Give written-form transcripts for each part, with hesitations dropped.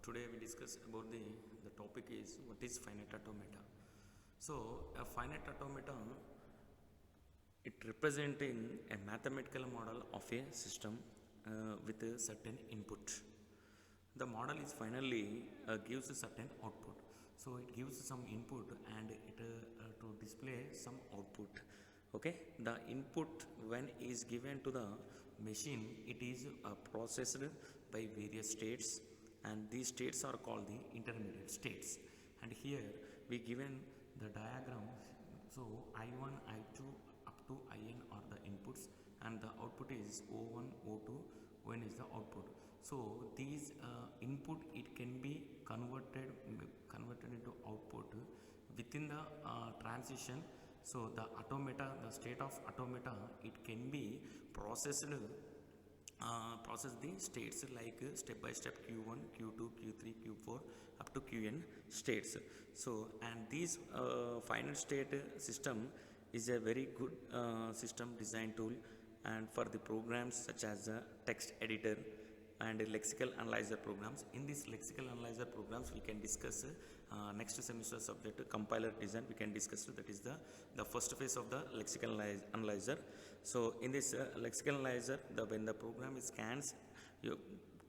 Today we discuss about the topic is what is finite automata. So a finite automaton, it representing a mathematical model of a system with a certain input. The model is finally gives a certain output. So it gives some input and it to display some output. Okay, the input when is given to the machine, it is processed by various states, and these states are called the intermediate states. And here we given the diagram. So I1, I2 up to In are the inputs, and the output is O1, O2, N is the output. So these input, it can be converted into output within the transition. So the automata, the state of automata, it can be processed process the states like step by step Q1, Q2, Q3, Q4 up to Qn states. So and this finite state system is a very good system design tool, and for the programs such as text editor and lexical analyzer programs. In this lexical analyzer programs we can discuss next semester subject compiler design we can discuss. That is the first phase of the lexical analyzer. So in this lexical analyzer, when the program scans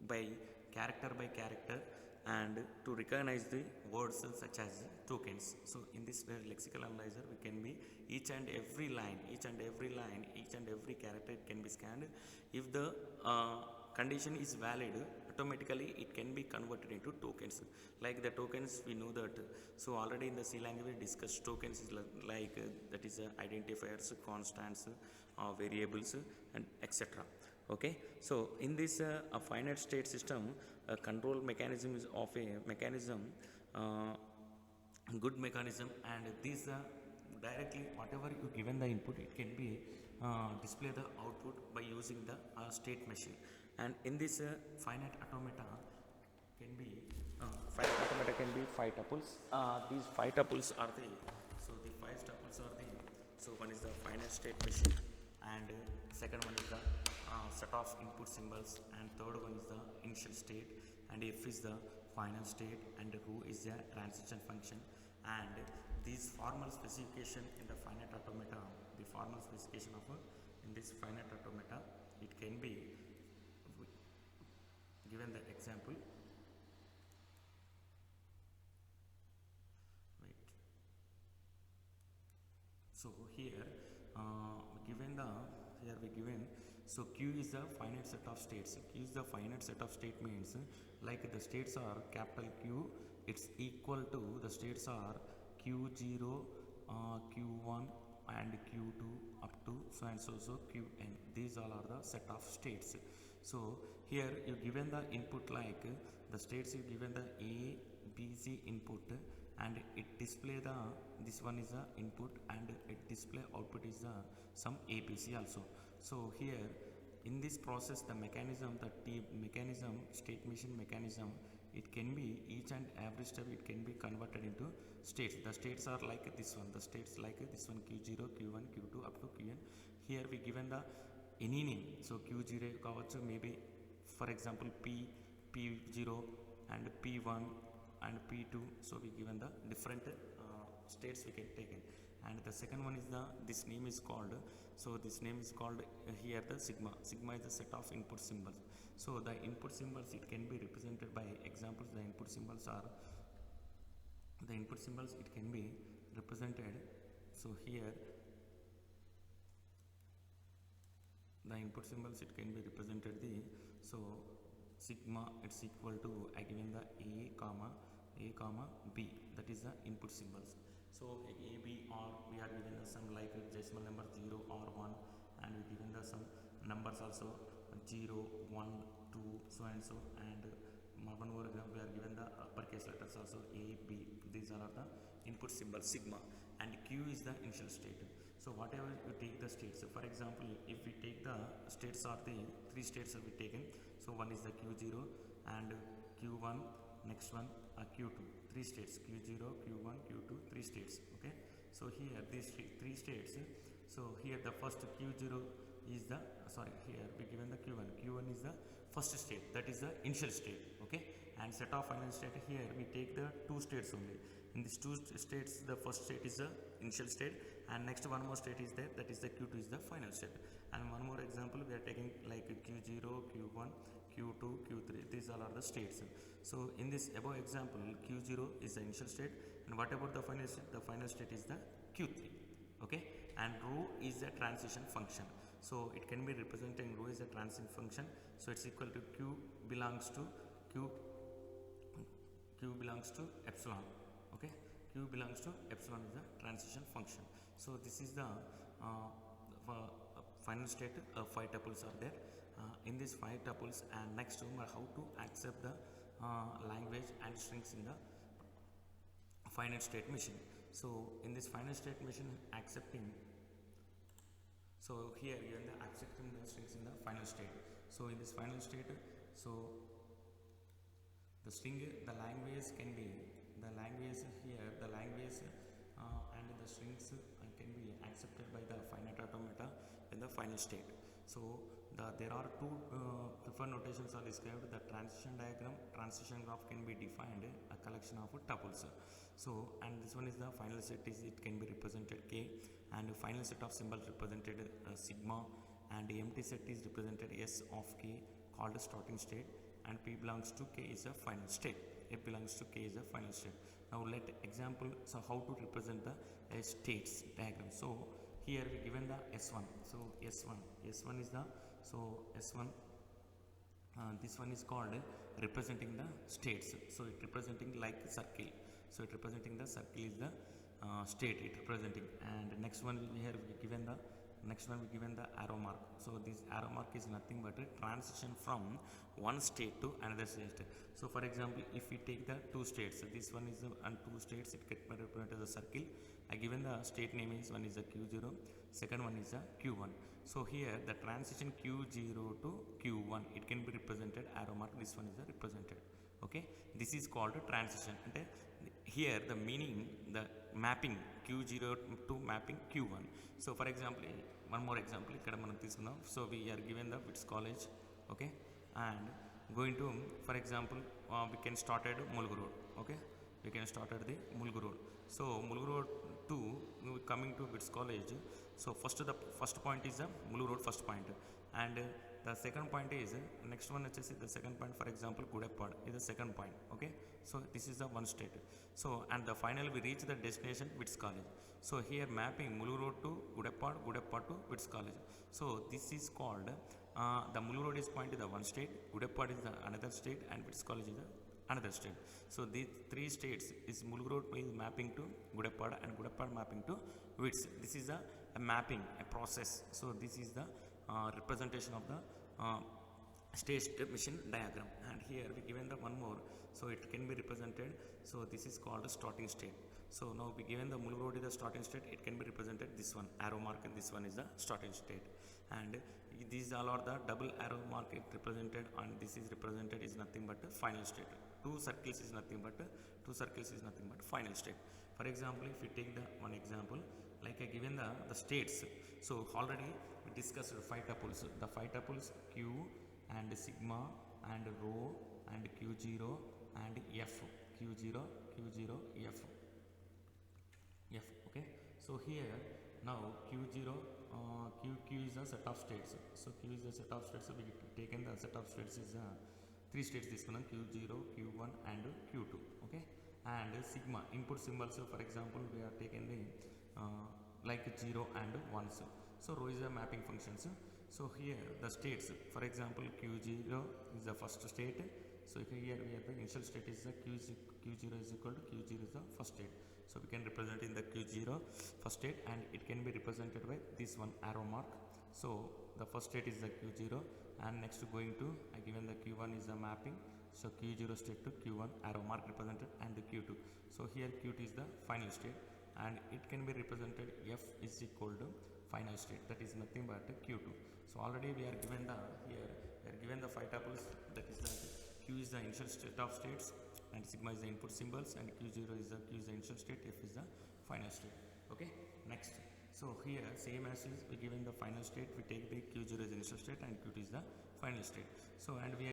by character and to recognize the words such as tokens. So in this lexical analyzer we can be each and every line, each and every character can be scanned. If the condition is valid, automatically it can be converted into tokens. Like the tokens, we know that. So already in the C language we discussed tokens is like that is identifiers, constants, variables, and etc. Okay, so in this finite state system, control mechanism is of a mechanism, good mechanism, and this directly whatever you given the input, it can be display the output by using the state machine. And in this finite automata can be five tuples. These five tuples are so one is the finite state machine, and second one is the set of input symbols, and third one is the initial state, and F is the final state, and rho is the transition function. And these formal specification in the finite automata, the formal specification of in this finite automata, it can be given the example. Wait. So here we given so Q is the finite set of states. Q is the finite set of state means like the states are capital Q, it's equal to the states are Q0, Q1 and Q2 up to so and so Qn. These all are the set of states. So here you given the input like the states, you given the A, B, C input, and it display the this one is the input, and it display output is the some ABC also. So here in this process the mechanism, state machine mechanism, it can be each and every step it can be converted into states. The states are like this one, the states like this one Q0, Q1, Q2 up to Qn. Here we given the any name. So Q0 kavachu, maybe for example P0 and P1 and P2. So we given the different states we can take in. And the second one is this name is called, so this name is called here the sigma. Sigma is the set of input symbols. So the input symbols, it can be represented by examples. The input symbols it can be represented. So here the input symbols, it can be represented so sigma, it's equal to I given the A comma B, that is the input symbols. So A, B, or we are given some like decimal number 0 or 1, and we given the some numbers also 0, 1, 2, so and so, and one more we are given the uppercase letters also A, B. These are the input symbols sigma, and Q is the initial state. So whatever you take the states, so for example if we take the states are the three states will be taken. So one is the Q0 and Q1, next one Q2, three states, Q0, Q1, Q2, three states. Okay, so here these three states. So here the first Q0 is the here we given the Q1 is the first state, that is the initial state. Okay, and set of final state, here we take the two states only. In these two states, the first state is the initial state, and next one more state is there, that is the Q2 is the final state. And one more example we are taking like Q0, Q1, Q2, Q3, these all are the states. So in this above example, Q0 is the initial state, and what about the final state? The final state is the Q3, okay, and rho is the transition function. So it can be representing rho is a transition function, so it's equal to Q belongs to epsilon, okay, Q belongs to epsilon is the transition function. So this is the final state. 5 tuples are there in these 5 tuples, and next how to accept the language and strings in the finite state machine. So in this finite state machine accepting, so here you are accepting the strings in the final state. So in this final state, so the string, the language can be the language here, the language and the strings can be accepted by the finite automata in the final state. So there are two preferred notations are described. The transition diagram, transition graph can be defined a collection of tuples. So and this one is the final set, is it can be represented K, and the final set of symbols represented sigma, and the empty set is represented S of K called starting state, and P belongs to K is a final state. F belongs to K is a final state. Now let example, so how to represent the states diagram. So here we given the S1. So S1 is the, so S1 this one is called representing the states. So it representing like circle. So it representing the circle is the state it representing, and next one we have given the arrow mark. So this arrow mark is nothing but a transition from one state to another state. So for example, if we take the two states, this one is and two states, it can be represented as a circle. I given the state name is one is a Q0, second one is a Q1. So here the transition Q0 to Q1, it can be represented arrow mark, this one is represented, okay. This is called a transition, and here the meaning, the mapping Q0 to mapping Q1. So for example, one more example, so we are given the Wits college, okay, and going to, for example, we can start at Mulgu Road, okay, we can start at the Mulgu Road. So Mulgu Road to coming to Wits college. So the first point is the Mulgu Road first point, and the second point is next one, the second point, for example, Gudepad is the second point, okay. So this is the one state. So and the final we reach the destination Wits college. So here mapping Mulgu Road to Gudepad to Wits college. So this is called the Mulgu Road is point to the one state, Gudepad is the another state, and Wits college is the another state. So these three states is Mulgu Road is mapping to Gudepad, and Gudepad mapping to Wits. This is a mapping, a process. So this is the representation of the state machine diagram, and here we given the one more, so it can be represented. So this is called a starting state. So now we given the Mulgu Road is the starting state, it can be represented this one arrow mark, and this one is the starting state, and these all are the double arrow mark it represented, and this is represented is nothing but final state. Two circles is nothing but final state. For example, if we take the one example, like I given the states. So already we discussed 5 tuples. The 5 tuples Q and sigma and rho and Q0 and F. Q0, F. Okay. So here now Q0, Q is a set of states. So Q is a set of states. So we taken the set of states is 3 states. This one Q0, Q1 and Q2. Okay. And sigma input symbols. So for example, we are taken the like 0 and 1s. So rho is a mapping functions. So here the states, for example, Q0 is the first state. So here we have the initial state is the Q0 is equal to Q0 is the first state. So we can represent in the Q0 first state, and it can be represented by this one arrow mark. So the first state is the Q0, and next going to I given the Q1 is the mapping. So Q0 state to Q1 arrow mark represented, and the Q2. So here Q2 is the final state, and it can be represented F is equal to final state, that is nothing but Q2. So already we are given the here we are given the 5 tuples, that is the Q is the initial state of states, and sigma is the input symbols, and Q0 is the initial state, F is the final state. Okay, next. So here same as is we given the final state, we take the Q0 as initial state and Q2 is the final state. So and we